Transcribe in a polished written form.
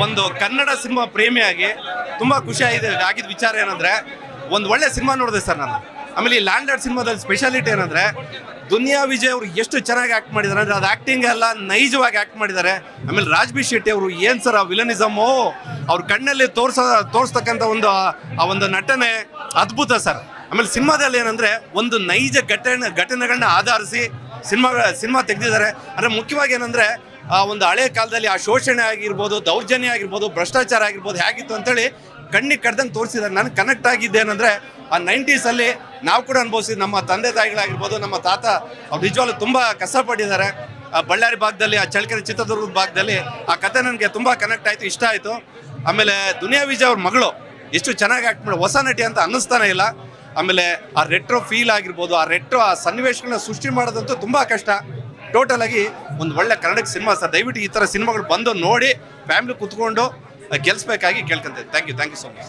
ಒಂದು ಕನ್ನಡ ಸಿನಿಮಾ ಪ್ರೇಮಿಯಾಗಿ ತುಂಬಾ ಖುಷಿ ಆಗಿದ್ದ ವಿಚಾರ ಏನಂದ್ರೆ ಒಂದು ಒಳ್ಳೆ ಸಿನಿಮಾ ನೋಡಿದೆ ಸರ್ ನಾನು. ಆಮೇಲೆ ಈ ಲ್ಯಾಂಡರ್ಡ್ ಸಿನಿಮಾದಲ್ಲಿ ಸ್ಪೆಷಾಲಿಟಿ ಏನಂದ್ರೆ ದುನಿಯಾ ವಿಜಯ್ ಅವರು ಎಷ್ಟು ಚೆನ್ನಾಗಿ ಆಕ್ಟ್ ಮಾಡಿದ್ದಾರೆ ಅಂದ್ರೆ ಅದು ಆಕ್ಟಿಂಗ್ ಎಲ್ಲ ನೈಜವಾಗಿ ಆಕ್ಟ್ ಮಾಡಿದ್ದಾರೆ. ಆಮೇಲೆ ರಾಜ್ಬಿ ಶೆಟ್ಟಿ ಅವರು ಏನ್ ಸರ್ ಆ ವಿಲನಿಸಮು ಅವ್ರ ಕಣ್ಣಲ್ಲಿ ತೋರಿಸ್ತಕ್ಕಂಥ ಒಂದು ನಟನೆ ಅದ್ಭುತ ಸರ್. ಆಮೇಲೆ ಸಿನಿಮಾದಲ್ಲಿ ಏನಂದ್ರೆ ಒಂದು ನೈಜ ಘಟನೆಗಳನ್ನ ಆಧರಿಸಿ ಸಿನಿಮಾ ತೆಗೆದಿದ್ದಾರೆ. ಅಂದ್ರೆ ಮುಖ್ಯವಾಗಿ ಏನಂದ್ರೆ ಒಂದು ಹಳೆ ಕಾಲದಲ್ಲಿ ಆ ಶೋಷಣೆ ಆಗಿರ್ಬೋದು, ದೌರ್ಜನ್ಯ ಆಗಿರ್ಬೋದು, ಭ್ರಷ್ಟಾಚಾರ ಆಗಿರ್ಬೋದು ಹೇಗಿತ್ತು ಅಂತೇಳಿ ಕಣ್ಣಿಗೆ ಕಡ್ದಂಗೆ ತೋರಿಸಿದ್ದಾರೆ. ನಾನು ಕನೆಕ್ಟ್ ಆಗಿದ್ದೇನೆಂದರೆ ಆ 90s ನಾವು ಕೂಡ ಅನುಭವಿಸಿದ್ದು. ನಮ್ಮ ತಂದೆ ತಾಯಿಗಳಾಗಿರ್ಬೋದು, ನಮ್ಮ ತಾತ ಅವ್ರು ನಿಜವಾಗ್ಲೂ ತುಂಬ ಕಷ್ಟಪಟ್ಟಿದ್ದಾರೆ. ಬಳ್ಳಾರಿ ಭಾಗದಲ್ಲಿ, ಆ ಚಳ್ಳಕೆರೆ ಚಿತ್ರದುರ್ಗದ ಭಾಗದಲ್ಲಿ ಆ ಕತೆ ನನಗೆ ತುಂಬ ಕನೆಕ್ಟ್ ಆಯಿತು, ಇಷ್ಟ ಆಯಿತು. ಆಮೇಲೆ ದುನಿಯಾ ವಿಜಯ್ ಅವ್ರ ಮಗಳು ಎಷ್ಟು ಚೆನ್ನಾಗಿ ಆ್ಯಕ್ಟ್ ಮಾಡಿ, ಹೊಸ ನಟಿ ಅಂತ ಅನ್ನಿಸ್ತಾನೆ ಇಲ್ಲ. ಆಮೇಲೆ ಆ ರೆಟ್ರೋ ಫೀಲ್ ಆಗಿರ್ಬೋದು, ಆ ಸನ್ನಿವೇಶಗಳನ್ನ ಸೃಷ್ಟಿ ಮಾಡೋದಂತೂ ತುಂಬ ಕಷ್ಟ. ಟೋಟಲ್ ಆಗಿ ಒಂದು ಒಳ್ಳೆ ಕನ್ನಡ ಸಿನಿಮಾ ಸರ್. ದಯವಿಟ್ಟು ಈ ಥರ ಸಿನಿಮಾಗಳು ಬಂದು ನೋಡಿ ಫ್ಯಾಮಿಲಿ ಕುತ್ಕೊಂಡು ಗೆಲ್ಲಿಸ್ಬೇಕಾಗಿ ಕೇಳ್ಕೊಂತೀನಿ. Thank you so much.